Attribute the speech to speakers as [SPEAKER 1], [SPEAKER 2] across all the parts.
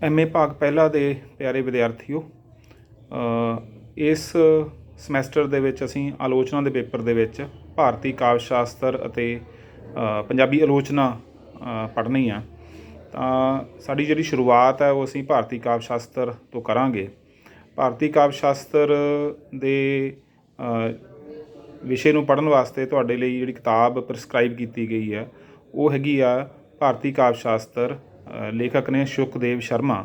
[SPEAKER 1] MA ਭਾਗ ਪਹਿਲਾ ਦੇ ਪਿਆਰੇ ਵਿਦਿਆਰਥੀਓ, ਇਸ ਸਮੈਸਟਰ ਦੇ ਵਿੱਚ ਅਸੀਂ ਆਲੋਚਨਾ ਦੇ ਪੇਪਰ ਦੇ ਵਿੱਚ ਭਾਰਤੀ ਕਾਵਿ ਸ਼ਾਸਤਰ ਅਤੇ ਪੰਜਾਬੀ ਆਲੋਚਨਾ ਪੜ੍ਹਨੀ ਆ। ਤਾਂ ਸਾਡੀ ਜਿਹੜੀ ਸ਼ੁਰੂਆਤ ਹੈ ਉਹ ਅਸੀਂ ਭਾਰਤੀ ਕਾਵਿ ਸ਼ਾਸਤਰ ਤੋਂ ਕਰਾਂਗੇ। ਭਾਰਤੀ ਕਾਵਿ ਸ਼ਾਸਤਰ ਦੇ ਵਿਸ਼ੇ ਨੂੰ ਪੜ੍ਹਨ ਵਾਸਤੇ ਤੁਹਾਡੇ ਲਈ ਜਿਹੜੀ ਕਿਤਾਬ ਪ੍ਰਸਕ੍ਰਾਈਬ ਕੀਤੀ ਗਈ ਹੈ ਉਹ ਹੈਗੀ ਆ ਭਾਰਤੀ ਕਾਵਿ ਸ਼ਾਸਤਰ। ਲੇਖਕ ਨੇ ਸੁਖਦੇਵ ਸ਼ਰਮਾ।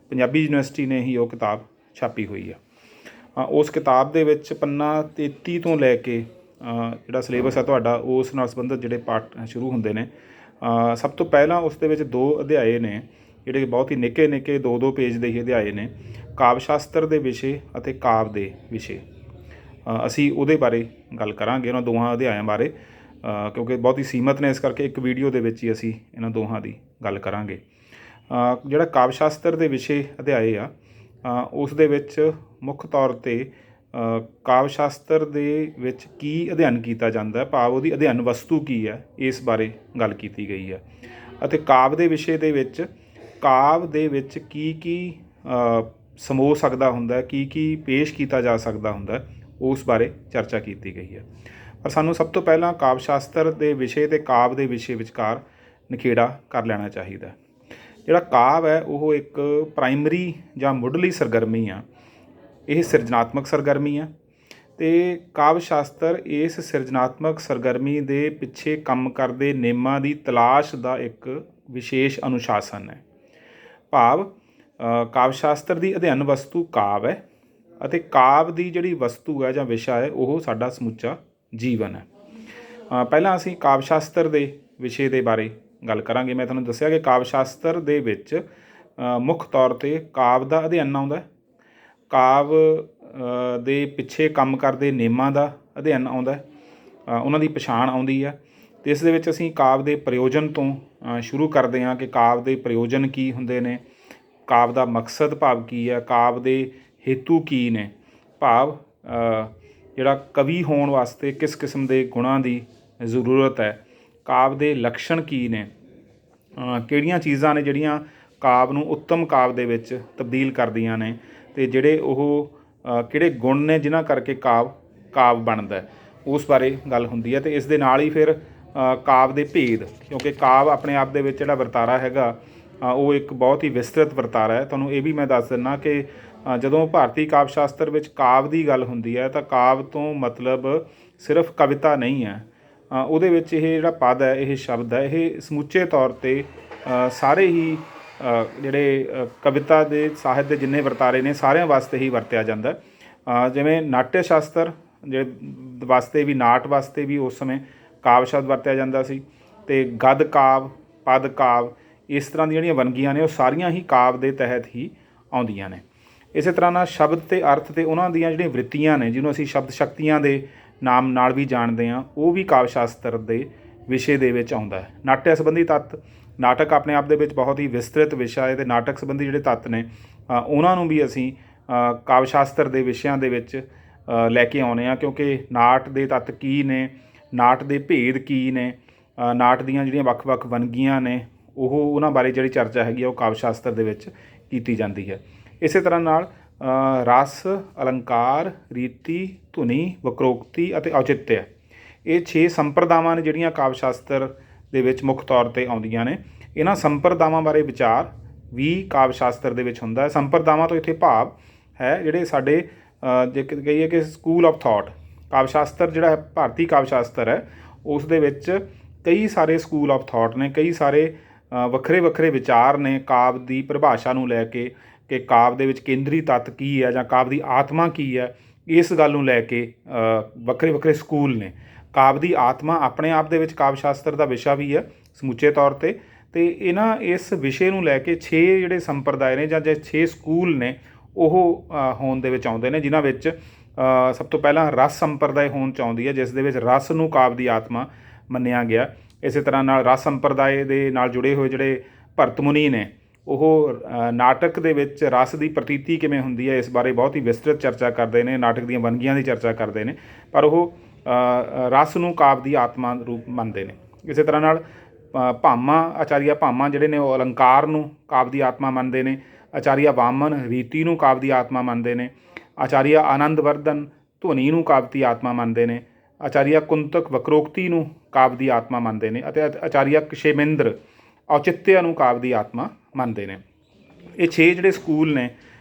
[SPEAKER 1] ਪੰਜਾਬੀ ਯੂਨੀਵਰਸਿਟੀ ਨੇ ਹੀ ਉਹ ਕਿਤਾਬ ਛਾਪੀ ਹੋਈ ਆ। ਉਸ ਕਿਤਾਬ ਦੇ ਵਿੱਚ ਪੰਨਾ 33 ਤੋਂ ਲੈ ਕੇ ਜਿਹੜਾ ਸਿਲੇਬਸ ਹੈ ਤੁਹਾਡਾ ਉਸ ਨਾਲ ਸੰਬੰਧਿਤ ਜਿਹੜੇ ਪਾਠ ਸ਼ੁਰੂ ਹੁੰਦੇ ਨੇ। ਸਭ ਤੋਂ ਪਹਿਲਾਂ ਉਸ ਦੇ ਵਿੱਚ 2 ਅਧਿਆਏ ਨੇ ਜਿਹੜੇ ਬਹੁਤ ਹੀ ਨਿੱਕੇ ਨਿੱਕੇ 2-2 ਪੇਜ ਦੇ ਹੀ ਅਧਿਆਏ ਨੇ। ਕਾਵਿ ਸ਼ਾਸਤਰ ਦੇ ਵਿਸ਼ੇ ਅਤੇ ਕਾਵਿ ਦੇ ਵਿਸ਼ੇ ਅਸੀਂ ਉਹਦੇ ਬਾਰੇ ਗੱਲ ਕਰਾਂਗੇ, ਉਹਨਾਂ ਦੋਹਾਂ ਅਧਿਆਇਆਂ ਬਾਰੇ, ਕਿਉਂਕਿ ਬਹੁਤ ਹੀ ਸੀਮਤ ਨੇ, ਇਸ ਕਰਕੇ ਇੱਕ ਵੀਡੀਓ ਦੇ ਵਿੱਚ ਹੀ ਅਸੀਂ ਇਹਨਾਂ ਦੋਹਾਂ ਦੀ ਗੱਲ ਕਰਾਂਗੇ। ਜਿਹੜਾ ਕਾਵਿ ਸ਼ਾਸਤਰ ਦੇ ਵਿਸ਼ੇ ਅਧਿਆਏ ਆ ਉਸ ਦੇ ਵਿੱਚ ਮੁੱਖ ਤੌਰ 'ਤੇ ਕਾਵਿ ਸ਼ਾਸਤਰ ਦੇ ਵਿੱਚ ਕੀ ਅਧਿਐਨ ਕੀਤਾ ਜਾਂਦਾ, ਭਾਵ ਉਹਦੀ ਅਧਿਐਨ ਵਸਤੂ ਕੀ ਹੈ, ਇਸ ਬਾਰੇ ਗੱਲ ਕੀਤੀ ਗਈ ਹੈ। ਅਤੇ ਕਾਵਿ ਦੇ ਵਿਸ਼ੇ ਦੇ ਵਿੱਚ ਕਾਵਿ ਦੇ ਵਿੱਚ ਕੀ ਕੀ ਸਮੋ ਸਕਦਾ ਹੁੰਦਾ, ਕੀ ਕੀ ਪੇਸ਼ ਕੀਤਾ ਜਾ ਸਕਦਾ ਹੁੰਦਾ, ਉਸ ਬਾਰੇ ਚਰਚਾ ਕੀਤੀ ਗਈ ਹੈ। ਪਰ ਸਾਨੂੰ ਸਭ ਤੋਂ ਪਹਿਲਾਂ ਕਾਵਿ ਸ਼ਾਸਤਰ ਦੇ ਵਿਸ਼ੇ ਅਤੇ ਕਾਵਿ ਦੇ ਵਿਸ਼ੇ ਵਿਚਕਾਰ ਨਿਖੇੜਾ ਕਰ ਲੈਣਾ ਚਾਹੀਦਾ। ਜਿਹੜਾ ਕਾਵਿ ਹੈ ਉਹ ਇੱਕ ਪ੍ਰਾਇਮਰੀ ਜਾਂ ਮੁੱਢਲੀ ਸਰਗਰਮੀ ਆ। ਇਹ ਸਿਰਜਣਾਤਮਕ ਸਰਗਰਮੀ ਆ ਅਤੇ ਕਾਵਿ ਸ਼ਾਸਤਰ ਇਸ ਸਿਰਜਣਾਤਮਕ ਸਰਗਰਮੀ ਦੇ ਪਿੱਛੇ ਕੰਮ ਕਰਦੇ ਨੇਮਾਂ ਦੀ ਤਲਾਸ਼ ਦਾ ਇੱਕ ਵਿਸ਼ੇਸ਼ ਅਨੁਸ਼ਾਸਨ ਹੈ। ਭਾਵ ਕਾਵਿ ਸ਼ਾਸਤਰ ਦੀ ਅਧਿਐਨ ਵਸਤੂ ਕਾਵਿ ਹੈ ਅਤੇ ਕਾਵਿ ਦੀ ਜਿਹੜੀ ਵਸਤੂ ਹੈ ਜਾਂ ਵਿਸ਼ਾ ਹੈ ਉਹ ਸਾਡਾ ਸਮੁੱਚਾ ਜੀਵਨ ਹੈ। ਪਹਿਲਾਂ ਅਸੀਂ ਕਾਵਿ ਸ਼ਾਸਤਰ ਦੇ ਵਿਸ਼ੇ ਦੇ ਬਾਰੇ ਗੱਲ ਕਰਾਂਗੇ। ਮੈਂ ਤੁਹਾਨੂੰ ਦੱਸਿਆ ਕਿ ਕਾਵਿ ਸ਼ਾਸਤਰ ਦੇ ਵਿੱਚ ਮੁੱਖ ਤੌਰ 'ਤੇ ਕਾਵਿ ਦਾ ਅਧਿਐਨ ਆਉਂਦਾ, ਕਾਵਿ ਦੇ ਪਿੱਛੇ ਕੰਮ ਕਰਦੇ ਨੇਮਾਂ ਦਾ ਅਧਿਐਨ ਆਉਂਦਾ, ਉਹਨਾਂ ਦੀ ਪਛਾਣ ਆਉਂਦੀ ਹੈ। ਅਤੇ ਇਸ ਦੇ ਵਿੱਚ ਅਸੀਂ ਕਾਵਿ ਦੇ ਪ੍ਰਯੋਜਨ ਤੋਂ ਸ਼ੁਰੂ ਕਰਦੇ ਹਾਂ ਕਿ ਕਾਵਿ ਦੇ ਪ੍ਰਯੋਜਨ ਕੀ ਹੁੰਦੇ ਨੇ, ਕਾਵਿ ਦਾ ਮਕਸਦ ਭਾਵ ਕੀ ਹੈ, ਕਾਵਿ ਦੇ ਹੇਤੂ ਕੀ ਨੇ, ਭਾਵ ਜਿਹੜਾ ਕਵੀ ਹੋਣ ਵਾਸਤੇ ਕਿਸ ਕਿਸਮ ਦੇ ਗੁਣਾਂ ਦੀ ਜ਼ਰੂਰਤ ਹੈ, ਕਾਵਿ ਦੇ ਲੱਛਣ ਕੀ ਨੇ, ਕਿਹੜੀਆਂ ਚੀਜ਼ਾਂ ਨੇ ਜਿਹੜੀਆਂ ਕਾਵਿ ਨੂੰ ਉੱਤਮ ਕਾਵਿ ਦੇ ਵਿੱਚ ਤਬਦੀਲ ਕਰਦੀਆਂ ਨੇ, ਅਤੇ ਜਿਹੜੇ ਉਹ ਕਿਹੜੇ ਗੁਣ ਨੇ ਜਿਨ੍ਹਾਂ ਕਰਕੇ ਕਾਵਿ ਬਣਦਾ, ਉਸ ਬਾਰੇ ਗੱਲ ਹੁੰਦੀ ਹੈ। ਅਤੇ ਇਸ ਦੇ ਨਾਲ ਹੀ ਫਿਰ ਕਾਵਿ ਦੇ ਭੇਦ, ਕਿਉਂਕਿ ਕਾਵਿ ਆਪਣੇ ਆਪ ਦੇ ਵਿੱਚ ਜਿਹੜਾ ਵਰਤਾਰਾ ਹੈਗਾ ਉਹ ਇੱਕ ਬਹੁਤ ਹੀ ਵਿਸਤ੍ਰਿਤ ਵਰਤਾਰਾ ਹੈ। ਤੁਹਾਨੂੰ ਇਹ ਵੀ ਮੈਂ ਦੱਸ ਦਿੰਦਾ ਕਿ ਜਦੋਂ ਭਾਰਤੀ ਕਾਵਿ ਸ਼ਾਸਤਰ ਵਿੱਚ ਕਾਵਿ ਦੀ ਗੱਲ ਹੁੰਦੀ ਹੈ ਤਾਂ ਕਾਵਿ ਤੋਂ ਮਤਲਬ ਸਿਰਫ ਕਵਿਤਾ ਨਹੀਂ ਹੈ। ਉਹਦੇ ਵਿੱਚ ਇਹ ਜਿਹੜਾ ਪਦ ਹੈ, ਇਹ ਸ਼ਬਦ ਹੈ, ਇਹ ਸਮੁੱਚੇ ਤੌਰ 'ਤੇ ਸਾਰੇ ਹੀ ਜਿਹੜੇ ਕਵਿਤਾ ਦੇ ਸਾਹਿਤ ਦੇ ਜਿੰਨੇ ਵਰਤਾਰੇ ਨੇ ਸਾਰਿਆਂ ਵਾਸਤੇ ਹੀ ਵਰਤਿਆ ਜਾਂਦਾ। ਜਿਵੇਂ ਨਾਟਯ ਸ਼ਾਸਤਰ ਵਾਸਤੇ ਵੀ, ਨਾਟ ਵਾਸਤੇ ਵੀ ਉਸ ਸਮੇਂ ਕਾਵਿ ਸ਼ਬਦ ਵਰਤਿਆ ਜਾਂਦਾ ਸੀ। ਅਤੇ ਗਦ ਕਾਵਿ, ਪਦ ਕਾਵਿ, ਇਸ ਤਰ੍ਹਾਂ ਦੀਆਂ ਜਿਹੜੀਆਂ ਵੰਨਗੀਆਂ ਨੇ ਉਹ ਸਾਰੀਆਂ ਹੀ ਕਾਵਿ ਦੇ ਤਹਿਤ ਹੀ ਆਉਂਦੀਆਂ ਨੇ। ਇਸੇ ਤਰ੍ਹਾਂ ਨਾਲ ਸ਼ਬਦ ਅਤੇ ਅਰਥ ਅਤੇ ਉਹਨਾਂ ਦੀਆਂ ਜਿਹੜੀਆਂ ਵ੍ਰਿੱਤੀਆਂ ਨੇ, ਜਿਹਨੂੰ ਅਸੀਂ ਸ਼ਬਦ ਸ਼ਕਤੀਆਂ ਦੇ ਨਾਮ ਨਾਲ ਵੀ ਜਾਣਦੇ ਹਾਂ, ਉਹ ਵੀ ਕਾਵਿ ਸ਼ਾਸਤਰ ਦੇ ਵਿਸ਼ੇ ਦੇ ਵਿੱਚ ਆਉਂਦਾ ਹੈ। ਨਾਟਯ ਸੰਬੰਧੀ ਤੱਤ, ਨਾਟਕ ਆਪਣੇ ਆਪ ਦੇ ਵਿੱਚ ਬਹੁਤ ਹੀ ਵਿਸਤ੍ਰਿਤ ਵਿਸ਼ਾ ਹੈ ਅਤੇ ਨਾਟਕ ਸੰਬੰਧੀ ਜਿਹੜੇ ਤੱਤ ਨੇ ਉਹਨਾਂ ਨੂੰ ਵੀ ਅਸੀਂ ਕਾਵਿ ਸ਼ਾਸਤਰ ਦੇ ਵਿਸ਼ਿਆਂ ਦੇ ਵਿੱਚ ਲੈ ਕੇ ਆਉਂਦੇ ਹਾਂ, ਕਿਉਂਕਿ ਨਾਟ ਦੇ ਤੱਤ ਕੀ ਨੇ, ਨਾਟ ਦੇ ਭੇਦ ਕੀ ਨੇ, ਨਾਟ ਦੀਆਂ ਜਿਹੜੀਆਂ ਵੱਖ-ਵੱਖ ਵੰਨਗੀਆਂ ਨੇ ਉਹਨਾਂ ਬਾਰੇ ਜਿਹੜੀ ਚਰਚਾ ਹੈਗੀ ਆ ਉਹ ਕਾਵਿ ਸ਼ਾਸਤਰ ਦੇ ਵਿੱਚ ਕੀਤੀ ਜਾਂਦੀ ਹੈ। ਇਸੇ ਤਰ੍ਹਾਂ ਨਾਲ ਰਸ, ਅਲੰਕਾਰ, ਰੀਤੀ, ਧੁਨੀ, ਵਕਰੋਕਤੀ ਅਤੇ ਔਚਿਤਯ, ਇਹ 6 ਸੰਪਰਦਾਵਾਂ ਨੇ ਜਿਹੜੀਆਂ ਕਾਵਿ ਸ਼ਾਸਤਰ ਦੇ ਵਿੱਚ ਮੁੱਖ ਤੌਰ 'ਤੇ ਆਉਂਦੀਆਂ ਨੇ। ਇਹਨਾਂ ਸੰਪਰਦਾਵਾਂ ਬਾਰੇ ਵਿਚਾਰ ਵੀ ਕਾਵਿ ਸ਼ਾਸਤਰ ਦੇ ਵਿੱਚ ਹੁੰਦਾ ਹੈ। ਸੰਪਰਦਾਵਾਂ ਤੋਂ ਇੱਥੇ ਭਾਵ ਹੈ ਜਿਹੜੇ ਸਾਡੇ ਜੇ ਕਹੀਏ ਕਿ ਸਕੂਲ ਆਫ ਥਾਟ, ਕਾਵਿ ਸ਼ਾਸਤਰ ਜਿਹੜਾ ਹੈ, ਭਾਰਤੀ ਕਾਵਿ ਸ਼ਾਸਤਰ ਹੈ, ਉਸ ਦੇ ਵਿੱਚ ਕਈ ਸਾਰੇ ਸਕੂਲ ਆਫ ਥਾਟ ਨੇ, ਕਈ ਸਾਰੇ ਵੱਖਰੇ ਵੱਖਰੇ ਵਿਚਾਰ ਨੇ ਕਾਵਿ ਦੀ ਪਰਿਭਾਸ਼ਾ ਨੂੰ ਲੈ ਕੇ, ਕਿ ਕਾਵਿ ਦੇ ਵਿੱਚ ਕੇਂਦਰੀ ਤੱਤ ਕੀ ਹੈ ਜਾਂ ਕਾਵਿ ਦੀ ਆਤਮਾ ਕੀ ਹੈ। ਇਸ ਗੱਲ ਨੂੰ ਲੈ ਕੇ ਵੱਖਰੇ ਵੱਖਰੇ ਸਕੂਲ ਨੇ। ਕਾਵਿ ਦੀ ਆਤਮਾ ਆਪਣੇ ਆਪ ਦੇ ਵਿੱਚ ਕਾਵਿ ਸ਼ਾਸਤਰ ਦਾ ਵਿਸ਼ਾ ਵੀ ਹੈ ਸਮੁੱਚੇ ਤੌਰ 'ਤੇ। ਅਤੇ ਇਸ ਵਿਸ਼ੇ ਨੂੰ ਲੈ ਕੇ 6 ਜਿਹੜੇ ਸੰਪਰਦਾਇ ਨੇ ਜਾਂ 6 ਸਕੂਲ ਨੇ ਉਹ ਹੋਂਦ ਦੇ ਵਿੱਚ ਆਉਂਦੇ ਨੇ, ਜਿਨ੍ਹਾਂ ਵਿੱਚ ਸਭ ਤੋਂ ਪਹਿਲਾਂ ਰਸ ਸੰਪਰਦਾਇ ਹੋਂਦ 'ਚ ਆਉਂਦੀ ਹੈ, ਜਿਸ ਦੇ ਵਿੱਚ ਰਸ ਨੂੰ ਕਾਵਿ ਦੀ ਆਤਮਾ ਮੰਨਿਆ ਗਿਆ। ਇਸੇ ਤਰ੍ਹਾਂ ਨਾਲ ਰਸ ਸੰਪਰਦਾਇ ਦੇ ਨਾਲ ਜੁੜੇ ਹੋਏ ਜਿਹੜੇ ਭਰਤ ਮੁਨੀ ਨੇ, ਉਹ ਨਾਟਕ ਦੇ ਵਿੱਚ ਰਸ ਦੀ ਪ੍ਰਤੀਤੀ ਕਿਵੇਂ ਹੁੰਦੀ ਹੈ ਇਸ ਬਾਰੇ ਬਹੁਤ ਹੀ ਵਿਸਤ੍ਰਿਤ ਚਰਚਾ ਕਰਦੇ ਨੇ, ਨਾਟਕ ਦੀਆਂ ਵੰਨਗੀਆਂ ਦੀ ਚਰਚਾ ਕਰਦੇ ਨੇ, ਪਰ ਉਹ ਰਸ ਨੂੰ ਕਾਵਿ ਦੀ ਆਤਮਾ ਰੂਪ ਮੰਨਦੇ ਨੇ। ਇਸੇ ਤਰ੍ਹਾਂ ਨਾਲ ਭਾਮਾ, ਆਚਾਰੀਆ ਭਾਮਾ ਜਿਹੜੇ ਨੇ ਉਹ ਅਲੰਕਾਰ ਨੂੰ ਕਾਵਿ ਦੀ ਆਤਮਾ ਮੰਨਦੇ ਨੇ, ਆਚਾਰੀਆ ਵਾਮਨ ਰੀਤੀ ਨੂੰ ਕਾਵਿ ਦੀ ਆਤਮਾ ਮੰਨਦੇ ਨੇ। ਆਚਾਰੀਆ ਆਨੰਦਵਰਧਨ ਧੁਨੀ ਨੂੰ ਕਾਵਿ ਦੀ ਆਤਮਾ ਮੰਨਦੇ ਨੇ। ਆਚਾਰੀਆ ਕੁੰਤਕ ਵਕਰੋਕਤੀ ਨੂੰ ਕਾਵਿ ਦੀ ਆਤਮਾ ਮੰਨਦੇ ਨੇ ਅਤੇ ਆਚਾਰੀਆ ਕਸ਼ੇਮੇਂਦਰ ਔਚਿਤਯ ਨੂੰ ਕਾਵਿ ਦੀ ਆਤਮਾ ਮੰਨਦੇ ਨੇ। ਇਹ 6 ਜਿਹੜੇ ਸਕੂਲ ਨੇ,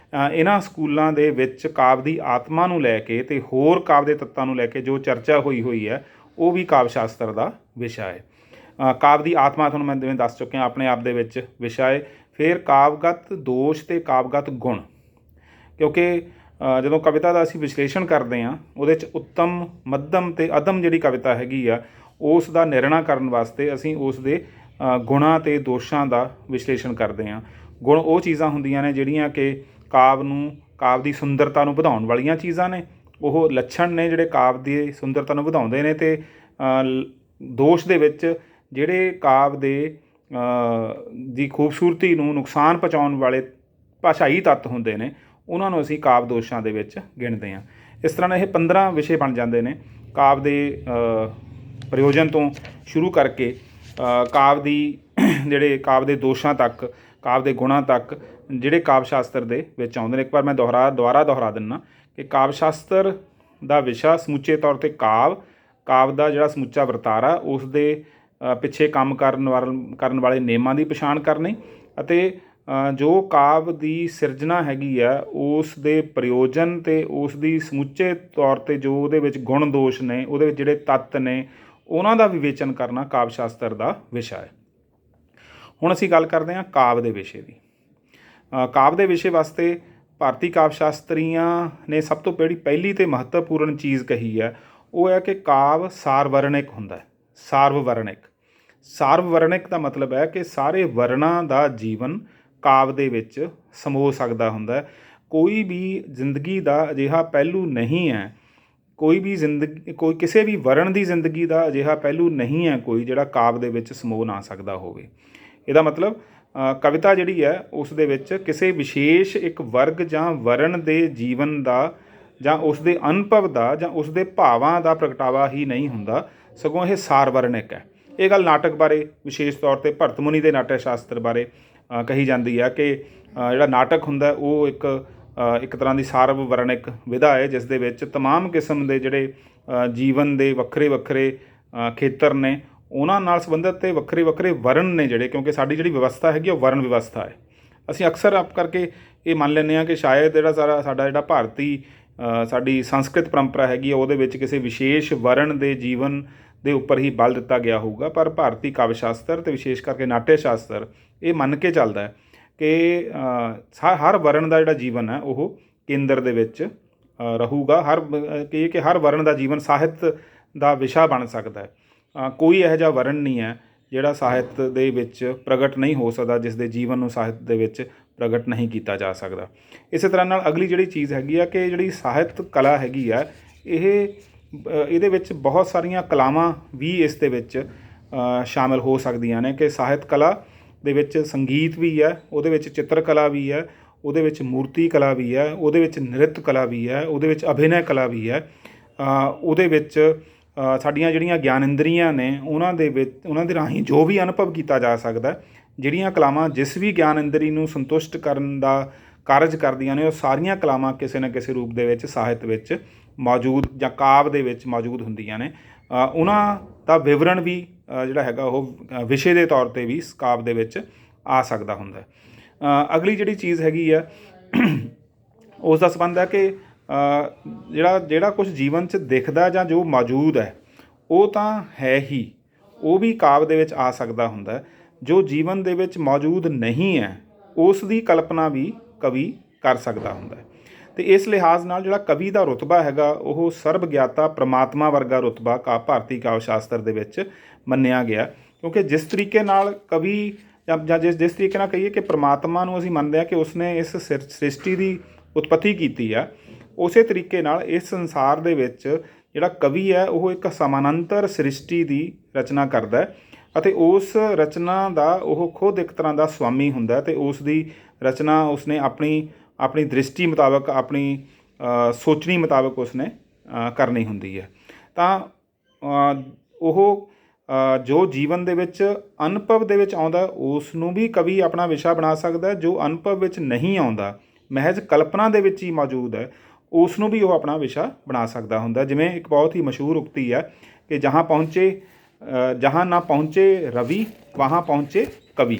[SPEAKER 1] ਇਹਨਾਂ ਸਕੂਲਾਂ ਦੇ ਵਿੱਚ ਕਾਵਿ ਦੀ ਆਤਮਾ ਨੂੰ ਲੈ ਕੇ ਅਤੇ ਹੋਰ ਕਾਵਿ ਦੇ ਤੱਤਾਂ ਨੂੰ ਲੈ ਕੇ ਜੋ ਚਰਚਾ ਹੋਈ ਹੈ ਉਹ ਵੀ ਕਾਵਿ ਸ਼ਾਸਤਰ ਦਾ ਵਿਸ਼ਾ ਹੈ। ਕਾਵਿ ਦੀ ਆਤਮਾ ਤੁਹਾਨੂੰ ਮੈਂ ਜਿਵੇਂ ਦੱਸ ਚੁੱਕਿਆ ਆਪਣੇ ਆਪ ਦੇ ਵਿੱਚ ਵਿਸ਼ਾ ਹੈ। ਫਿਰ ਕਾਵਿਗਤ ਦੋਸ਼ ਅਤੇ ਕਾਵਿਗਤ ਗੁਣ, ਕਿਉਂਕਿ ਜਦੋਂ ਕਵਿਤਾ ਦਾ ਅਸੀਂ ਵਿਸ਼ਲੇਸ਼ਣ ਕਰਦੇ ਹਾਂ ਉਹਦੇ 'ਚ ਉੱਤਮ, ਮੱਧਮ ਅਤੇ ਅਧਮ ਜਿਹੜੀ ਕਵਿਤਾ ਹੈਗੀ ਆ ਉਸ ਦਾ ਨਿਰਣਾ ਕਰਨ ਵਾਸਤੇ ਅਸੀਂ ਉਸ ਦੇ ਗੁਣਾਂ ਅਤੇ ਦੋਸ਼ਾਂ ਦਾ ਵਿਸ਼ਲੇਸ਼ਣ ਕਰਦੇ ਹਾਂ। ਗੁਣ ਉਹ ਚੀਜ਼ਾਂ ਹੁੰਦੀਆਂ ਨੇ ਜਿਹੜੀਆਂ ਕਿ ਕਾਵਿ ਦੀ ਸੁੰਦਰਤਾ ਨੂੰ ਵਧਾਉਣ ਵਾਲੀਆਂ ਚੀਜ਼ਾਂ ਨੇ, ਉਹ ਲੱਛਣ ਨੇ ਜਿਹੜੇ ਕਾਵਿ ਦੀ ਸੁੰਦਰਤਾ ਨੂੰ ਵਧਾਉਂਦੇ ਨੇ। ਅਤੇ ਦੋਸ਼ ਦੇ ਵਿੱਚ ਜਿਹੜੇ ਕਾਵਿ ਦੀ ਖੂਬਸੂਰਤੀ ਨੂੰ ਨੁਕਸਾਨ ਪਹੁੰਚਾਉਣ ਵਾਲੇ ਭਾਸ਼ਾਈ ਤੱਤ ਹੁੰਦੇ ਨੇ, ਉਹਨਾਂ ਨੂੰ ਅਸੀਂ ਕਾਵਿ ਦੋਸ਼ਾਂ ਦੇ ਵਿੱਚ ਗਿਣਦੇ ਹਾਂ। ਇਸ ਤਰ੍ਹਾਂ ਨਾਲ ਇਹ 15 ਵਿਸ਼ੇ ਬਣ ਜਾਂਦੇ ਨੇ ਕਾਵਿ ਦੇ ਪ੍ਰਯੋਜਨ ਤੋਂ ਸ਼ੁਰੂ ਕਰਕੇ ਕਾਵਿ ਦੇ ਦੋਸ਼ਾਂ ਤੱਕ, ਕਾਵਿ ਦੇ ਗੁਣਾਂ ਤੱਕ, ਜਿਹੜੇ ਕਾਵਿ ਸ਼ਾਸਤਰ ਦੇ ਵਿੱਚ ਆਉਂਦੇ ਨੇ। ਇੱਕ ਵਾਰ ਮੈਂ ਦੁਬਾਰਾ ਦੁਹਰਾ ਦਿੰਦਾ ਕਿ ਕਾਵਿ ਸ਼ਾਸਤਰ ਦਾ ਵਿਸ਼ਾ ਸਮੁੱਚੇ ਤੌਰ 'ਤੇ ਕਾਵਿ ਦਾ ਜਿਹੜਾ ਸਮੁੱਚਾ ਵਰਤਾਰਾ, ਉਸ ਦੇ ਪਿੱਛੇ ਕੰਮ ਕਰਨ ਵਾਲੇ ਨਿਯਮਾਂ ਦੀ ਪਛਾਣ ਕਰਨੀ ਅਤੇ ਜੋ ਕਾਵਿ ਦੀ ਸਿਰਜਣਾ ਹੈਗੀ ਆ ਉਸ ਦੇ ਪ੍ਰਯੋਜਨ ਅਤੇ ਉਸ ਦੀ ਸਮੁੱਚੇ ਤੌਰ 'ਤੇ ਜੋ ਉਹਦੇ ਵਿੱਚ ਗੁਣ ਦੋਸ਼ ਨੇ, ਉਹਦੇ ਵਿੱਚ ਜਿਹੜੇ ਤੱਤ ਨੇ, ਉਹਨਾਂ ਦਾ ਵਿਵੇਚਨ ਕਰਨਾ ਕਾਵਿ ਸ਼ਾਸਤਰ ਦਾ ਵਿਸ਼ਾ ਹੈ। ਹੁਣ ਅਸੀਂ ਗੱਲ ਕਰਦੇ ਹਾਂ ਕਾਵਿ ਦੇ ਵਿਸ਼ੇ ਦੀ। ਕਾਵਿ ਦੇ ਵਿਸ਼ੇ ਵਾਸਤੇ ਭਾਰਤੀ ਕਾਵਿ ਸ਼ਾਸਤਰੀਆਂ ਨੇ ਸਭ ਤੋਂ ਪਹਿਲੀ ਅਤੇ ਮਹੱਤਵਪੂਰਨ ਚੀਜ਼ ਕਹੀ ਹੈ, ਉਹ ਹੈ ਕਿ ਕਾਵਿ ਸਾਰਵਰਣਿਕ ਹੁੰਦਾ ਹੈ। ਸਾਰਵਰਣਿਕ ਦਾ ਮਤਲਬ ਹੈ ਕਿ ਸਾਰੇ ਵਰਣਾਂ ਦਾ ਜੀਵਨ ਕਾਵਿ ਦੇ ਵਿੱਚ ਸਮੋ ਸਕਦਾ ਹੁੰਦਾ ਹੈ। ਕੋਈ ਵੀ ਜ਼ਿੰਦਗੀ ਦਾ ਅਜਿਹਾ ਪਹਿਲੂ ਨਹੀਂ ਹੈ, ਕੋਈ ਕਿਸੇ ਵੀ ਵਰਣ ਦੀ ਜ਼ਿੰਦਗੀ ਦਾ ਅਜਿਹਾ ਪਹਿਲੂ ਨਹੀਂ ਹੈ ਕੋਈ ਜਿਹੜਾ ਕਾਵਿ ਦੇ ਵਿੱਚ ਸਮੋ ਨਾ ਸਕਦਾ ਹੋਵੇ। ਇਹਦਾ ਮਤਲਬ ਕਵਿਤਾ ਜਿਹੜੀ ਹੈ ਉਸ ਦੇ ਵਿੱਚ ਕਿਸੇ ਵਿਸ਼ੇਸ਼ ਇੱਕ ਵਰਗ ਜਾਂ ਵਰਣ ਦੇ ਜੀਵਨ ਦਾ ਜਾਂ ਉਸ ਦੇ ਅਨੁਭਵ ਦਾ ਜਾਂ ਉਸ ਦੇ ਭਾਵਾਂ ਦਾ ਪ੍ਰਗਟਾਵਾ ਹੀ ਨਹੀਂ ਹੁੰਦਾ, ਸਗੋਂ ਇਹ ਸਾਰਵਰਣਿਕ ਹੈ। ਇਹ ਗੱਲ ਨਾਟਕ ਬਾਰੇ ਵਿਸ਼ੇਸ਼ ਤੌਰ 'ਤੇ ਭਰਤ ਮੁਨੀ ਦੇ ਨਾਟਕ ਸ਼ਾਸਤਰ ਬਾਰੇ ਕਹੀ ਜਾਂਦੀ ਹੈ ਕਿ ਜਿਹੜਾ ਨਾਟਕ ਹੁੰਦਾ ਉਹ ਇੱਕ ਤਰ੍ਹਾਂ ਦੀ ਸਾਰਵਰਣਿਕ ਵਿਧਾ ਹੈ, ਜਿਸ ਦੇ ਵਿੱਚ ਤਮਾਮ ਕਿਸਮ ਦੇ ਜਿਹੜੇ ਜੀਵਨ ਦੇ ਵੱਖਰੇ ਵੱਖਰੇ ਖੇਤਰ ਨੇ, ਉਹਨਾਂ ਨਾਲ ਸੰਬੰਧਿਤ ਅਤੇ ਵੱਖਰੇ ਵੱਖਰੇ ਵਰਨ ਨੇ ਜਿਹੜੇ, ਕਿਉਂਕਿ ਸਾਡੀ ਜਿਹੜੀ ਵਿਵਸਥਾ ਹੈਗੀ ਉਹ ਵਰਨ ਵਿਵਸਥਾ ਹੈ। ਅਸੀਂ ਅਕਸਰ ਕਰਕੇ ਇਹ ਮੰਨ ਲੈਂਦੇ ਹਾਂ ਕਿ ਸ਼ਾਇਦ ਸਾਡਾ ਜਿਹੜਾ ਭਾਰਤੀ ਸਾਡੀ ਸੰਸਕ੍ਰਿਤ ਪਰੰਪਰਾ ਹੈਗੀ ਆ ਉਹਦੇ ਵਿੱਚ ਕਿਸੇ ਵਿਸ਼ੇਸ਼ ਵਰਨ ਦੇ ਜੀਵਨ ਦੇ ਉੱਪਰ ਹੀ ਬਲ ਦਿੱਤਾ ਗਿਆ ਹੋਊਗਾ, ਪਰ ਭਾਰਤੀ ਕਾਵਿ ਸ਼ਾਸਤਰ ਅਤੇ ਵਿਸ਼ੇਸ਼ ਕਰਕੇ ਨਾਟਯ ਸ਼ਾਸਤਰ ਇਹ ਮੰਨ ਕੇ ਚੱਲਦਾ ਹੈ ਕਿ ਹਰ ਵਰਨ ਦਾ ਜਿਹੜਾ ਜੀਵਨ ਹੈ ਉਹ ਕੇਂਦਰ ਦੇ ਵਿੱਚ ਰਹੂਗਾ। ਹਰ ਵਰਨ ਦਾ ਜੀਵਨ ਸਾਹਿਤ ਦਾ ਵਿਸ਼ਾ ਬਣ ਸਕਦਾ ਹੈ। ਕੋਈ ਇਹੋ ਜਿਹਾ ਵਰਨ ਨਹੀਂ ਹੈ ਜਿਹੜਾ ਸਾਹਿਤ ਦੇ ਵਿੱਚ ਪ੍ਰਗਟ ਨਹੀਂ ਹੋ ਸਕਦਾ, ਜਿਸ ਦੇ ਜੀਵਨ ਨੂੰ ਸਾਹਿਤ ਦੇ ਵਿੱਚ ਪ੍ਰਗਟ ਨਹੀਂ ਕੀਤਾ ਜਾ ਸਕਦਾ। ਇਸੇ ਤਰ੍ਹਾਂ ਨਾਲ ਅਗਲੀ ਜਿਹੜੀ ਚੀਜ਼ ਹੈਗੀ ਆ ਕਿ ਜਿਹੜੀ ਸਾਹਿਤ ਕਲਾ ਹੈਗੀ ਆ ਇਹਦੇ ਵਿੱਚ ਬਹੁਤ ਸਾਰੀਆਂ ਕਲਾਵਾਂ ਵੀ ਇਸ ਦੇ ਵਿੱਚ ਸ਼ਾਮਿਲ ਹੋ ਸਕਦੀਆਂ ਨੇ। ਕਿ ਸਾਹਿਤ ਕਲਾ ਦੇ ਵਿੱਚ ਸੰਗੀਤ ਵੀ ਹੈ, ਉਹਦੇ ਵਿੱਚ ਚਿੱਤਰ ਕਲਾ ਵੀ ਹੈ, ਉਹਦੇ ਵਿੱਚ ਮੂਰਤੀ ਕਲਾ ਵੀ ਹੈ, ਉਹਦੇ ਵਿੱਚ ਨ੍ਰਿਤ ਕਲਾ ਵੀ ਹੈ, ਉਹਦੇ ਵਿੱਚ ਅਭਿਨੈ ਕਲਾ ਵੀ ਹੈ, ਉਹਦੇ ਵਿੱਚ ਸਾਡੀਆਂ ਜਿਹੜੀਆਂ ਗਿਆਨ ਇੰਦਰੀਆਂ ਨੇ ਉਹਨਾਂ ਦੇ ਰਾਹੀਂ ਜੋ ਵੀ ਅਨੁਭਵ ਕੀਤਾ ਜਾ ਸਕਦਾ, ਜਿਹੜੀਆਂ ਕਲਾਵਾਂ ਜਿਸ ਵੀ ਗਿਆਨ ਇੰਦਰੀ ਨੂੰ ਸੰਤੁਸ਼ਟ ਕਰਨ ਦਾ ਕਾਰਜ ਕਰਦੀਆਂ ਨੇ, ਉਹ ਸਾਰੀਆਂ ਕਲਾਵਾਂ ਕਿਸੇ ਨਾ ਕਿਸੇ ਰੂਪ ਦੇ ਵਿੱਚ ਸਾਹਿਤ ਵਿੱਚ ਮੌਜੂਦ ਜਾਂ ਕਾਵਿ ਦੇ ਵਿੱਚ ਮੌਜੂਦ ਹੁੰਦੀਆਂ ਨੇ। ਉਹਨਾਂ ਦਾ ਵਿਵਰਣ ਵੀ ਜਿਹੜਾ ਹੈਗਾ ਉਹ ਵਿਸ਼ੇ ਦੇ ਤੌਰ 'ਤੇ ਵੀ ਕਾਵਿ ਦੇ ਵਿੱਚ ਆ ਸਕਦਾ ਹੁੰਦਾ। ਅਗਲੀ ਜਿਹੜੀ ਚੀਜ਼ ਹੈਗੀ ਆ ਉਸ ਦਾ ਸੰਬੰਧ ਹੈ ਕਿ ਜਿਹੜਾ ਕੁਝ ਜੀਵਨ 'ਚ ਦਿਖਦਾ ਜਾਂ ਜੋ ਮੌਜੂਦ ਹੈ ਉਹ ਤਾਂ ਹੈ ਹੀ, ਉਹ ਵੀ ਕਾਵਿ ਦੇ ਵਿੱਚ ਆ ਸਕਦਾ ਹੁੰਦਾ। ਜੋ ਜੀਵਨ ਦੇ ਵਿੱਚ ਮੌਜੂਦ ਨਹੀਂ ਹੈ ਉਸ ਦੀ ਕਲਪਨਾ ਵੀ ਕਵੀ ਕਰ ਸਕਦਾ ਹੁੰਦਾ। ਅਤੇ ਇਸ ਲਿਹਾਜ਼ ਨਾਲ ਜਿਹੜਾ ਕਵੀ ਦਾ ਰੁਤਬਾ ਹੈਗਾ ਉਹ ਸਰਬ ਗਿਆਤਾ ਪ੍ਰਮਾਤਮਾ ਵਰਗਾ ਰੁਤਬਾ ਭਾਰਤੀ ਕਾਵਿ ਸ਼ਾਸਤਰ ਦੇ ਵਿੱਚ ਮੰਨਿਆ ਗਿਆ। ਕਿਉਂਕਿ ਜਿਸ ਤਰੀਕੇ ਨਾਲ ਕਵੀ ਜਾਂ ਜਿਸ ਤਰੀਕੇ ਨਾਲ ਕਹੀਏ ਕਿ ਪ੍ਰਮਾਤਮਾ ਨੂੰ ਅਸੀਂ ਮੰਨਦੇ ਹਾਂ ਕਿ ਉਸਨੇ ਇਸ ਸ੍ਰਿਸ਼ਟੀ ਦੀ ਉਤਪਤੀ ਕੀਤੀ ਆ, ਉਸੇ ਤਰੀਕੇ ਨਾਲ ਇਸ ਸੰਸਾਰ ਦੇ ਵਿੱਚ ਜਿਹੜਾ ਕਵੀ ਹੈ ਉਹ ਇੱਕ ਸਮਾਨਾਂਤਰ ਸ੍ਰਿਸ਼ਟੀ ਦੀ ਰਚਨਾ ਕਰਦਾ ਅਤੇ ਉਸ ਰਚਨਾ ਦਾ ਉਹ ਖੁਦ ਇੱਕ ਤਰ੍ਹਾਂ ਦਾ ਸਵਾਮੀ ਹੁੰਦਾ ਅਤੇ ਉਸ ਦੀ ਰਚਨਾ ਉਸਨੇ ਆਪਣੀ ਦ੍ਰਿਸ਼ਟੀ ਮੁਤਾਬਕ, ਆਪਣੀ ਸੋਚਣੀ ਮੁਤਾਬਕ ਉਸਨੇ ਕਰਨੀ ਹੁੰਦੀ ਹੈ। ਤਾਂ ਉਹ ਜੋ ਜੀਵਨ ਦੇ ਵਿੱਚ ਅਨੁਭਵ ਦੇ ਵਿੱਚ ਆਉਂਦਾ ਉਸ ਨੂੰ ਵੀ ਕਵੀ ਆਪਣਾ ਵਿਸ਼ਾ ਬਣਾ ਸਕਦਾ, ਜੋ ਅਨੁਭਵ ਵਿੱਚ ਨਹੀਂ ਆਉਂਦਾ ਮਹਿਜ਼ ਕਲਪਨਾ ਦੇ ਵਿੱਚ ਹੀ ਮੌਜੂਦ ਹੈ ਉਸ ਨੂੰ ਵੀ ਉਹ ਆਪਣਾ ਵਿਸ਼ਾ ਬਣਾ ਸਕਦਾ ਹੁੰਦਾ। ਜਿਵੇਂ ਇੱਕ ਬਹੁਤ ਹੀ ਮਸ਼ਹੂਰ ਉਕਤੀ ਹੈ ਕਿ ਜਹਾਂ ਨਾ ਪਹੁੰਚੇ ਰਵੀ ਵਹਾਂ ਪਹੁੰਚੇ ਕਵੀ।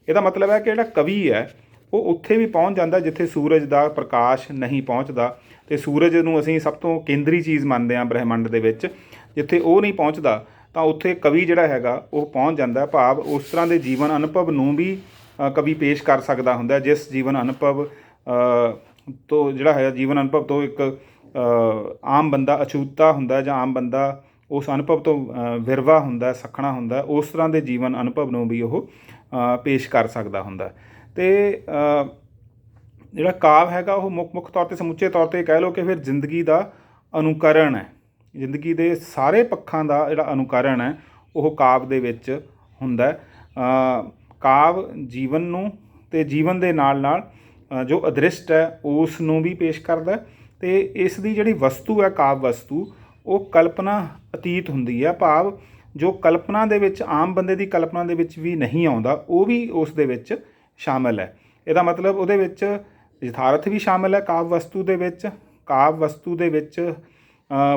[SPEAKER 1] ਇਹਦਾ ਮਤਲਬ ਹੈ ਕਿ ਜਿਹੜਾ ਕਵੀ ਹੈ ਉਹ ਉੱਥੇ ਵੀ ਪਹੁੰਚ ਜਾਂਦਾ ਜਿੱਥੇ ਸੂਰਜ ਦਾ ਪ੍ਰਕਾਸ਼ ਨਹੀਂ ਪਹੁੰਚਦਾ, ਅਤੇ ਸੂਰਜ ਨੂੰ ਅਸੀਂ ਸਭ ਤੋਂ ਕੇਂਦਰੀ ਚੀਜ਼ ਮੰਨਦੇ ਹਾਂ ਬ੍ਰਹਿਮੰਡ ਦੇ ਵਿੱਚ। ਜਿੱਥੇ ਉਹ ਨਹੀਂ ਪਹੁੰਚਦਾ ਤਾਂ ਉੱਥੇ ਕਵੀ ਜਿਹੜਾ ਹੈਗਾ ਉਹ ਪਹੁੰਚ ਜਾਂਦਾ। ਭਾਵ ਉਸ ਤਰ੍ਹਾਂ ਦੇ ਜੀਵਨ ਅਨੁਭਵ ਨੂੰ ਵੀ ਕਵੀ ਪੇਸ਼ ਕਰ ਸਕਦਾ ਹੁੰਦਾ ਜਿਸ ਜੀਵਨ ਅਨੁਭਵ ਤੋਂ ਜਿਹੜਾ ਹੈ ਜੀਵਨ ਅਨੁਭਵ ਤੋਂ ਇੱਕ ਆਮ ਬੰਦਾ ਅਛੂਤਾ ਹੁੰਦਾ ਜਾਂ ਆਮ ਬੰਦਾ ਉਸ ਅਨੁਭਵ ਤੋਂ ਵਿਰਵਾ ਹੁੰਦਾ, ਸੱਖਣਾ ਹੁੰਦਾ, ਉਸ ਤਰ੍ਹਾਂ ਦੇ ਜੀਵਨ ਅਨੁਭਵ ਨੂੰ ਵੀ ਉਹ ਪੇਸ਼ ਕਰ ਸਕਦਾ ਹੁੰਦਾ। ਅਤੇ ਜਿਹੜਾ ਕਾਵਿ ਹੈਗਾ ਉਹ ਮੁੱਖ ਤੌਰ 'ਤੇ ਸਮੁੱਚੇ ਤੌਰ 'ਤੇ ਕਹਿ ਲਓ ਕਿ ਫਿਰ ਜ਼ਿੰਦਗੀ ਦਾ ਅਨੁਕਰਣ ਹੈ। ਜ਼ਿੰਦਗੀ ਦੇ ਸਾਰੇ ਪੱਖਾਂ ਦਾ ਜਿਹੜਾ ਅਨੁਕਰਣ ਹੈ ਉਹ ਕਾਵਿ ਦੇ ਵਿੱਚ ਹੁੰਦਾ। ਕਾਵਿ ਜੀਵਨ ਨੂੰ ਅਤੇ ਜੀਵਨ ਦੇ ਨਾਲ ਨਾਲ ਜੋ ਅਦ੍ਰਿਸ਼ਟ ਹੈ ਉਸ ਨੂੰ ਵੀ ਪੇਸ਼ ਕਰਦਾ, ਅਤੇ ਇਸ ਦੀ ਜਿਹੜੀ ਵਸਤੂ ਹੈ ਕਾਵਿ ਵਸਤੂ ਉਹ ਕਲਪਨਾ ਅਤੀਤ ਹੁੰਦੀ ਹੈ। ਭਾਵ ਜੋ ਕਲਪਨਾ ਦੇ ਵਿੱਚ ਆਮ ਬੰਦੇ ਦੀ ਕਲਪਨਾ ਦੇ ਵਿੱਚ ਵੀ ਨਹੀਂ ਆਉਂਦਾ ਉਹ ਵੀ ਉਸ ਦੇ ਵਿੱਚ ਸ਼ਾਮਿਲ ਹੈ। ਇਹਦਾ ਮਤਲਬ ਉਹਦੇ ਵਿੱਚ ਯਥਾਰਥ ਵੀ ਸ਼ਾਮਿਲ ਹੈ ਕਾਵਿ ਵਸਤੂ ਦੇ ਵਿੱਚ, ਕਾਵਿ ਵਸਤੂ ਦੇ ਵਿੱਚ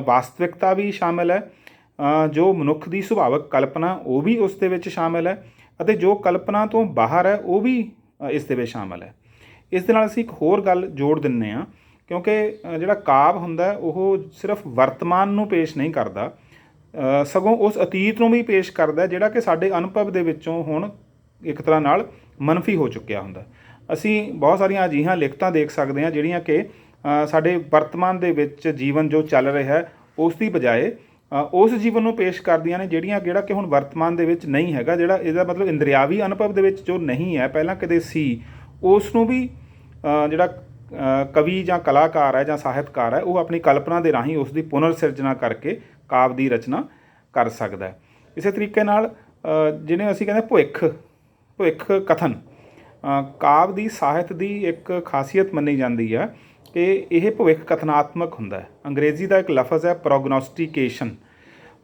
[SPEAKER 1] ਵਾਸਤਵਿਕਤਾ ਵੀ ਸ਼ਾਮਿਲ ਹੈ, ਜੋ ਮਨੁੱਖ ਦੀ ਸੁਭਾਵਿਕ ਕਲਪਨਾ ਉਹ ਵੀ ਉਸ ਦੇ ਵਿੱਚ ਸ਼ਾਮਿਲ ਹੈ, ਅਤੇ ਜੋ ਕਲਪਨਾ ਤੋਂ ਬਾਹਰ ਹੈ ਉਹ ਵੀ ਇਸ ਦੇ ਵਿੱਚ ਸ਼ਾਮਿਲ ਹੈ। ਇਸ ਦੇ ਨਾਲ ਅਸੀਂ ਇੱਕ ਹੋਰ ਗੱਲ ਜੋੜ ਦਿੰਦੇ ਹਾਂ, ਕਿਉਂਕਿ ਜਿਹੜਾ ਕਾਵਿ ਹੁੰਦਾ ਉਹ ਸਿਰਫ ਵਰਤਮਾਨ ਨੂੰ ਪੇਸ਼ ਨਹੀਂ ਕਰਦਾ, ਸਗੋਂ ਉਸ ਅਤੀਤ ਨੂੰ ਵੀ ਪੇਸ਼ ਕਰਦਾ ਜਿਹੜਾ ਕਿ ਸਾਡੇ ਅਨੁਭਵ ਦੇ ਵਿੱਚੋਂ ਹੁਣ ਇੱਕ ਤਰ੍ਹਾਂ ਨਾਲ ਮੰਨਫੀ ਹੋ ਚੁੱਕਿਆ ਹੁੰਦਾ। ਅਸੀਂ ਬਹੁਤ ਸਾਰੀਆਂ ਅਜਿਹੀਆਂ ਲਿਖਤਾਂ ਦੇਖ ਸਕਦੇ ਹਾਂ ਜਿਹੜੀਆਂ ਕਿ ਸਾਡੇ ਵਰਤਮਾਨ ਦੇ ਵਿੱਚ ਜੀਵਨ ਜੋ ਚੱਲ ਰਿਹਾ ਹੈ ਉਸ ਦੀ ਬਜਾਏ ਉਸ ਜੀਵਨ ਨੂੰ ਪੇਸ਼ ਕਰਦੀਆਂ ਨੇ ਜਿਹੜਾ ਕਿ ਹੁਣ ਵਰਤਮਾਨ ਦੇ ਵਿੱਚ ਨਹੀਂ ਹੈਗਾ, ਜਿਹੜਾ ਇਹਦਾ ਮਤਲਬ ਇੰਦਰਿਆਵੀ ਅਨੁਭਵ ਦੇ ਵਿੱਚ ਜੋ ਨਹੀਂ ਹੈ ਪਹਿਲਾਂ ਕਦੇ ਸੀ, ਉਸ ਨੂੰ ਵੀ ਜਿਹੜਾ ਕਵੀ ਜਾਂ ਕਲਾਕਾਰ ਹੈ ਜਾਂ ਸਾਹਿਤਕਾਰ ਹੈ ਉਹ ਆਪਣੀ ਕਲਪਨਾ ਦੇ ਰਾਹੀਂ ਉਸ ਦੀ ਪੁਨਰ ਸਿਰਜਣਾ ਕਰਕੇ ਕਾਵਿ ਦੀ ਰਚਨਾ ਕਰ ਸਕਦਾ ਹੈ। ਇਸੇ ਤਰੀਕੇ ਨਾਲ ਜਿਹਨੇ ਅਸੀਂ ਕਹਿੰਦੇ ਭਵਿੱਖ ਕਥਨ, ਕਾਵਿ ਦੀ ਸਾਹਿਤ ਦੀ ਇੱਕ ਖਾਸੀਅਤ ਮੰਨੀ ਜਾਂਦੀ ਹੈ ਕਿ ਇਹ ਭਵਿੱਖ ਕਥਨਾਤਮਕ ਹੁੰਦਾ ਹੈ। ਅੰਗਰੇਜ਼ੀ ਦਾ ਇੱਕ ਲਫ਼ਜ਼ ਹੈ ਪ੍ਰੋਗਨੋਸਟੀਕੇਸ਼ਨ।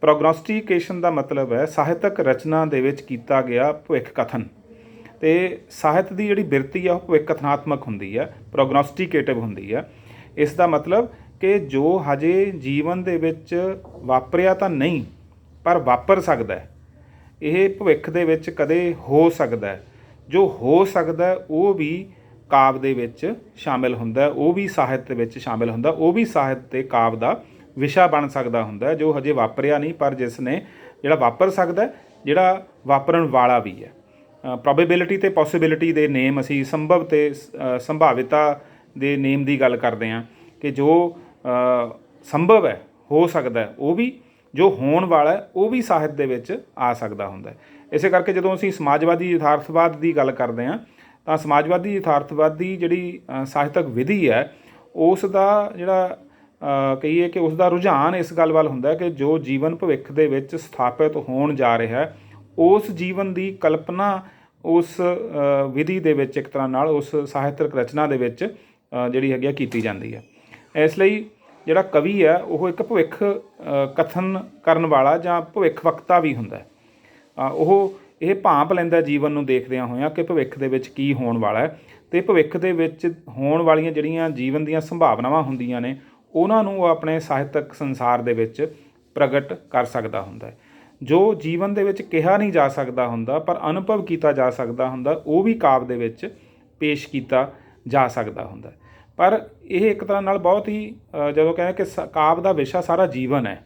[SPEAKER 1] ਪ੍ਰੋਗਨੋਸਟੀਕੇਸ਼ਨ ਦਾ ਮਤਲਬ ਹੈ ਸਾਹਿਤਕ ਰਚਨਾ ਦੇ ਵਿੱਚ ਕੀਤਾ ਗਿਆ ਭਵਿੱਖ ਕਥਨ, ਅਤੇ ਸਾਹਿਤ ਦੀ ਜਿਹੜੀ ਬਿਰਤੀ ਆ ਉਹ ਭਵਿੱਖ ਕਥਨਾਤਮਕ ਹੁੰਦੀ ਹੈ, ਪ੍ਰੋਗਨੋਸਟੀਕੇਟਿਵ ਹੁੰਦੀ ਹੈ। ਇਸ ਦਾ ਮਤਲਬ ਕਿ ਜੋ ਹਜੇ ਜੀਵਨ ਦੇ ਵਿੱਚ ਵਾਪਰਿਆ ਤਾਂ ਨਹੀਂ ਪਰ ਵਾਪਰ ਸਕਦਾ ਹੈ, ਇਹ ਭਵਿੱਖ ਦੇ ਵਿੱਚ ਕਦੇ ਹੋ ਸਕਦਾ ਹੈ। ਜੋ ਹੋ ਸਕਦਾ ਉਹ ਵੀ ਕਾਵਿ ਦੇ ਵਿੱਚ ਸ਼ਾਮਿਲ ਹੁੰਦਾ, ਉਹ ਵੀ ਸਾਹਿਤ ਦੇ ਵਿੱਚ ਸ਼ਾਮਿਲ ਹੁੰਦਾ, ਉਹ ਵੀ ਸਾਹਿਤ ਅਤੇ ਕਾਵਿ ਦਾ ਵਿਸ਼ਾ ਬਣ ਸਕਦਾ ਹੁੰਦਾ, ਜੋ ਹਜੇ ਵਾਪਰਿਆ ਨਹੀਂ ਪਰ ਜਿਸ ਨੇ ਜਿਹੜਾ ਵਾਪਰ ਸਕਦਾ, ਜਿਹੜਾ ਵਾਪਰਨ ਵਾਲਾ ਵੀ ਹੈ। ਪ੍ਰੋਬੇਬਿਲਿਟੀ ਅਤੇ ਪੋਸੀਬਿਲਿਟੀ ਦੇ ਨੇਮ ਅਸੀਂ ਸੰਭਵ ਅਤੇ ਸੰਭਾਵਿਤਾ ਦੇ ਨੇਮ ਦੀ ਗੱਲ ਕਰਦੇ ਹਾਂ ਕਿ ਜੋ ਸੰਭਵ ਹੈ ਹੋ ਸਕਦਾ ਉਹ ਵੀ, ਜੋ ਹੋਣ ਵਾਲਾ ਹੈ ਉਹ ਵੀ ਸਾਹਿਤ ਦੇ ਵਿੱਚ ਆ ਸਕਦਾ ਹੁੰਦਾ। ਇਸੇ ਕਰਕੇ ਜਦੋਂ ਅਸੀਂ ਸਮਾਜਵਾਦੀ ਯਥਾਰਥਵਾਦ ਦੀ ਗੱਲ ਕਰਦੇ ਹਾਂ ਤਾਂ ਸਮਾਜਵਾਦੀ ਯਥਾਰਥਵਾਦ ਦੀ ਜਿਹੜੀ ਸਾਹਿਤਕ ਵਿਧੀ ਹੈ ਉਸ ਦਾ ਜਿਹੜਾ ਕਹੀਏ ਕਿ ਉਸ ਦਾ ਰੁਝਾਨ ਇਸ ਗੱਲ ਵੱਲ ਹੁੰਦਾ ਕਿ ਜੋ ਜੀਵਨ ਭਵਿੱਖ ਦੇ ਵਿੱਚ ਸਥਾਪਿਤ ਹੋਣ ਜਾ ਰਿਹਾ ਹੈ ਉਸ ਜੀਵਨ ਦੀ ਕਲਪਨਾ ਉਸ ਵਿਧੀ ਦੇ ਵਿੱਚ ਇੱਕ ਤਰ੍ਹਾਂ ਨਾਲ ਉਸ ਸਾਹਿਤਕ ਰਚਨਾ ਦੇ ਵਿੱਚ ਜਿਹੜੀ ਹੈਗੀ ਆ ਕੀਤੀ ਜਾਂਦੀ ਹੈ। ਇਸ ਲਈ ਜਿਹੜਾ ਕਵੀ ਹੈ ਉਹ ਇੱਕ ਭਵਿੱਖ ਕਥਨ ਕਰਨ ਵਾਲਾ ਜਾਂ ਭਵਿੱਖ ਵਕਤਾ ਵੀ ਹੁੰਦਾ। ਉਹ ਇਹ ਭਾਂਪ ਲੈਂਦਾ ਜੀਵਨ ਨੂੰ ਦੇਖਦਿਆਂ ਹੋਇਆਂ ਕਿ ਭਵਿੱਖ ਦੇ ਵਿੱਚ ਕੀ ਹੋਣ ਵਾਲਾ ਹੈ, ਅਤੇ ਭਵਿੱਖ ਦੇ ਵਿੱਚ ਹੋਣ ਵਾਲੀਆਂ ਜਿਹੜੀਆਂ ਜੀਵਨ ਦੀਆਂ ਸੰਭਾਵਨਾਵਾਂ ਹੁੰਦੀਆਂ ਨੇ ਉਹਨਾਂ ਨੂੰ ਉਹ ਆਪਣੇ ਸਾਹਿਤਕ ਸੰਸਾਰ ਦੇ ਵਿੱਚ ਪ੍ਰਗਟ ਕਰ ਸਕਦਾ ਹੁੰਦਾ। ਜੋ ਜੀਵਨ ਦੇ ਵਿੱਚ ਕਿਹਾ ਨਹੀਂ ਜਾ ਸਕਦਾ ਹੁੰਦਾ ਪਰ ਅਨੁਭਵ ਕੀਤਾ ਜਾ ਸਕਦਾ ਹੁੰਦਾ ਉਹ ਵੀ ਕਾਵਿ ਦੇ ਵਿੱਚ ਪੇਸ਼ ਕੀਤਾ ਜਾ ਸਕਦਾ ਹੁੰਦਾ। ਪਰ ਇਹ ਇੱਕ ਤਰ੍ਹਾਂ ਨਾਲ ਬਹੁਤ ਹੀ ਜਦੋਂ ਕਹਿੰਦੇ ਕਿ ਕਾਵਿ ਦਾ ਵਿਸ਼ਾ ਸਾਰਾ ਜੀਵਨ ਹੈ,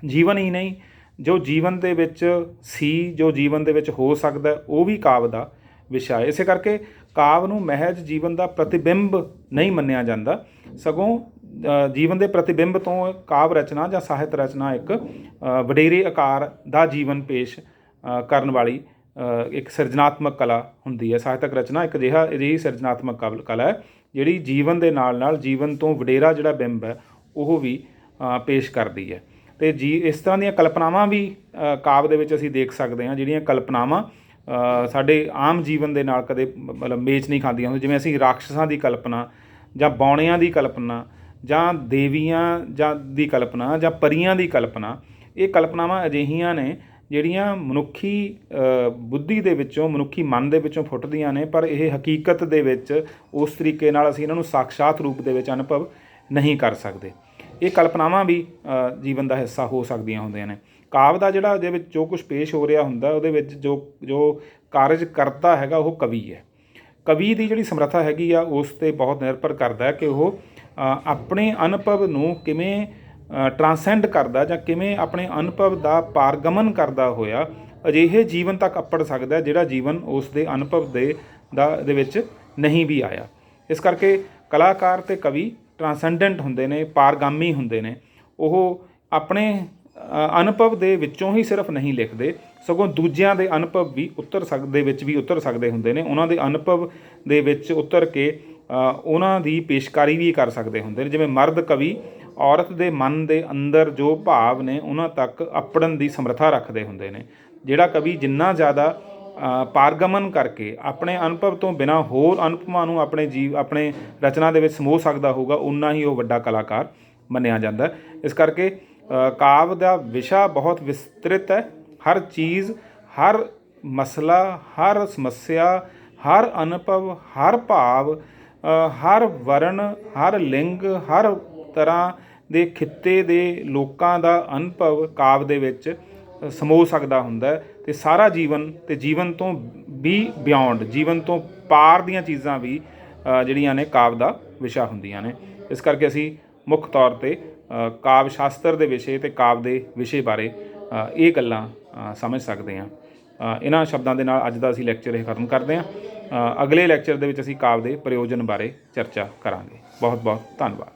[SPEAKER 1] ਜੀਵਨ ਹੀ ਨਹੀਂ ਜੋ ਜੀਵਨ ਦੇ ਵਿੱਚ ਸੀ, ਜੋ ਜੀਵਨ ਦੇ ਵਿੱਚ ਹੋ ਸਕਦਾ ਉਹ ਵੀ ਕਾਵਿ ਦਾ ਵਿਸ਼ਾ ਹੈ। ਇਸੇ ਕਰਕੇ ਕਾਵਿ ਨੂੰ ਮਹਿਜ ਜੀਵਨ ਦਾ ਪ੍ਰਤੀਬਿੰਬ ਨਹੀਂ ਮੰਨਿਆ ਜਾਂਦਾ, ਸਗੋਂ ਜੀਵਨ ਦੇ ਪ੍ਰਤੀਬਿੰਬ ਤੋਂ ਕਾਵਿ ਰਚਨਾ ਜਾਂ ਸਾਹਿਤ ਰਚਨਾ ਇੱਕ ਵਡੇਰੇ ਆਕਾਰ ਦਾ ਜੀਵਨ ਪੇਸ਼ ਕਰਨ ਵਾਲੀ ਇੱਕ ਸਿਰਜਣਾਤਮਕ ਕਲਾ ਹੁੰਦੀ ਹੈ। ਸਾਹਿਤਕ ਰਚਨਾ ਇੱਕ ਅਜਿਹੀ ਸਿਰਜਣਾਤਮਕ ਕਲਾ ਹੈ ਜਿਹੜੀ ਜੀਵਨ ਦੇ ਨਾਲ ਨਾਲ ਜੀਵਨ ਤੋਂ ਵਡੇਰਾ ਜਿਹੜਾ ਬਿੰਬ ਹੈ ਉਹ ਵੀ ਪੇਸ਼ ਕਰਦੀ ਹੈ। ਅਤੇ ਇਸ ਤਰ੍ਹਾਂ ਦੀਆਂ ਕਲਪਨਾਵਾਂ ਵੀ ਕਾਵਿ ਦੇ ਵਿੱਚ ਅਸੀਂ ਦੇਖ ਸਕਦੇ ਹਾਂ ਜਿਹੜੀਆਂ ਕਲਪਨਾਵਾਂ ਸਾਡੇ ਆਮ ਜੀਵਨ ਦੇ ਨਾਲ ਕਦੇ ਮਤਲਬ ਮੇਚ ਨਹੀਂ ਖਾਂਦੀਆਂ ਹੁੰਦੀਆਂ। ਜਿਵੇਂ ਅਸੀਂ ਰਾਖਸ਼ਾਂ ਦੀ ਕਲਪਨਾ ਜਾਂ ਬੌਣਿਆਂ ਦੀ ਕਲਪਨਾ ਜਾਂ ਦੇਵੀਆਂ ਜਾਂ ਦੀ ਕਲਪਨਾ ਜਾਂ ਪਰੀਆਂ ਦੀ ਕਲਪਨਾ, ਇਹ ਕਲਪਨਾਵਾਂ ਅਜਿਹੀਆਂ ਨੇ ਜਿਹੜੀਆਂ ਮਨੁੱਖੀ ਬੁੱਧੀ ਦੇ ਵਿੱਚੋਂ, ਮਨੁੱਖੀ ਮਨ ਦੇ ਵਿੱਚੋਂ ਫੁੱਟਦੀਆਂ ਨੇ, ਪਰ ਇਹ ਹਕੀਕਤ ਦੇ ਵਿੱਚ ਉਸ ਤਰੀਕੇ ਨਾਲ ਅਸੀਂ ਇਹਨਾਂ ਨੂੰ ਸਾਖਸ਼ਾਤ ਰੂਪ ਦੇ ਵਿੱਚ ਅਨੁਭਵ ਨਹੀਂ ਕਰ ਸਕਦੇ। ਇਹ ਕਲਪਨਾਵਾਂ ਵੀ ਜੀਵਨ ਦਾ ਹਿੱਸਾ ਹੋ ਸਕਦੀਆਂ ਹੁੰਦੀਆਂ ਨੇ। ਕਾਵਿ ਦਾ ਜਿਹੜਾ ਉਹਦੇ ਵਿੱਚ ਜੋ ਕੁਝ ਪੇਸ਼ ਹੋ ਰਿਹਾ ਹੁੰਦਾ, ਉਹਦੇ ਵਿੱਚ ਜੋ ਕਾਰਜ ਕਰਤਾ ਹੈਗਾ ਉਹ ਕਵੀ ਹੈ। ਕਵੀ ਦੀ ਜਿਹੜੀ ਸਮਰੱਥਾ ਹੈਗੀ ਆ ਉਸ 'ਤੇ ਬਹੁਤ ਨਿਰਭਰ ਕਰਦਾ ਕਿ ਉਹ ਆਪਣੇ ਅਨੁਭਵ ਨੂੰ ਕਿਵੇਂ ਟਰਾਂਸੈਂਡ ਕਰਦਾ ਜਾਂ ਕਿਵੇਂ ਆਪਣੇ ਅਨੁਭਵ ਦਾ ਪਾਰਗਮਨ ਕਰਦਾ ਹੋਇਆ ਅਜਿਹੇ ਜੀਵਨ ਤੱਕ ਅੱਪੜ ਸਕਦਾ ਜਿਹੜਾ ਜੀਵਨ ਉਸ ਦੇ ਅਨੁਭਵ ਦੇ ਵਿੱਚ ਨਹੀਂ ਵੀ ਆਇਆ। ਇਸ ਕਰਕੇ ਕਲਾਕਾਰ ਅਤੇ ਕਵੀ ਟਰਾਂਸੈਂਡੈਂਟ ਹੁੰਦੇ ਨੇ, ਪਾਰਗਾਮੀ ਹੁੰਦੇ ਨੇ। ਉਹ ਆਪਣੇ ਅਨੁਭਵ ਦੇ ਵਿੱਚੋਂ ਹੀ ਸਿਰਫ ਨਹੀਂ ਲਿਖਦੇ, ਸਗੋਂ ਦੂਜਿਆਂ ਦੇ ਅਨੁਭਵ ਵੀ ਉਤਰ ਸਕਦੇ ਹੁੰਦੇ ਨੇ। ਉਹਨਾਂ ਦੇ ਅਨੁਭਵ ਦੇ ਵਿੱਚ ਉਤਰ ਕੇ ਉਹਨਾਂ ਦੀ ਪੇਸ਼ਕਾਰੀ ਵੀ ਕਰ ਸਕਦੇ ਹੁੰਦੇ ਨੇ। ਜਿਵੇਂ ਮਰਦ ਕਵੀ ਔਰਤ ਦੇ ਮਨ ਦੇ ਅੰਦਰ ਜੋ ਭਾਵ ਨੇ ਉਹਨਾਂ ਤੱਕ ਅੱਪੜਨ ਦੀ ਸਮਰੱਥਾ ਰੱਖਦੇ ਹੁੰਦੇ ਨੇ। ਜਿਹੜਾ ਕਵੀ ਜਿੰਨਾ ਜ਼ਿਆਦਾ ਪਾਰਗਮਨ ਕਰਕੇ ਆਪਣੇ ਅਨੁਭਵ ਤੋਂ ਬਿਨਾਂ ਹੋਰ ਅਨੁਭਵਾਂ ਨੂੰ ਆਪਣੇ ਰਚਨਾ ਦੇ ਵਿੱਚ ਸਮੋ ਸਕਦਾ ਹੋਊਗਾ, ਉਨਾ ਹੀ ਉਹ ਵੱਡਾ ਕਲਾਕਾਰ ਮੰਨਿਆ ਜਾਂਦਾ। ਇਸ ਕਰਕੇ ਕਾਵਿ ਦਾ ਵਿਸ਼ਾ ਬਹੁਤ ਵਿਸਤ੍ਰਿਤ ਹੈ। ਹਰ ਚੀਜ਼, ਹਰ ਮਸਲਾ, ਹਰ ਸਮੱਸਿਆ, ਹਰ ਅਨੁਭਵ, ਹਰ ਭਾਵ, ਹਰ ਵਰਨ, ਹਰ ਲਿੰਗ, ਹਰ ਤਰ੍ਹਾਂ ਦੇ ਖਿੱਤੇ ਦੇ ਲੋਕਾਂ ਦਾ ਅਨੁਭਵ ਕਾਵਿ ਦੇ ਵਿੱਚ ਸਮੋ ਸਕਦਾ ਹੁੰਦਾ। ਅਤੇ ਸਾਰਾ ਜੀਵਨ ਅਤੇ ਜੀਵਨ ਤੋਂ ਵੀ ਬਿਯੋਂਡ, ਜੀਵਨ ਤੋਂ ਪਾਰ ਦੀਆਂ ਚੀਜ਼ਾਂ ਵੀ ਜਿਹੜੀਆਂ ਨੇ ਕਾਵਿ ਦਾ ਵਿਸ਼ਾ ਹੁੰਦੀਆਂ ਨੇ। ਇਸ ਕਰਕੇ ਅਸੀਂ ਮੁੱਖ ਤੌਰ 'ਤੇ ਕਾਵਿ ਸ਼ਾਸਤਰ ਦੇ ਵਿਸ਼ੇ ਅਤੇ ਕਾਵਿ ਦੇ ਵਿਸ਼ੇ ਬਾਰੇ ਇਹ ਗੱਲਾਂ ਸਮਝ ਸਕਦੇ ਹਾਂ। ਇਹਨਾਂ ਸ਼ਬਦਾਂ ਦੇ ਨਾਲ ਅੱਜ ਦਾ ਅਸੀਂ ਲੈਕਚਰ ਇਹ ਖਤਮ ਕਰਦੇ ਹਾਂ। ਅਗਲੇ ਲੈਕਚਰ ਦੇ ਵਿੱਚ ਅਸੀਂ ਕਾਵਿ ਦੇ ਪ੍ਰਯੋਜਨ ਬਾਰੇ ਚਰਚਾ ਕਰਾਂਗੇ। ਬਹੁਤ ਬਹੁਤ ਧੰਨਵਾਦ।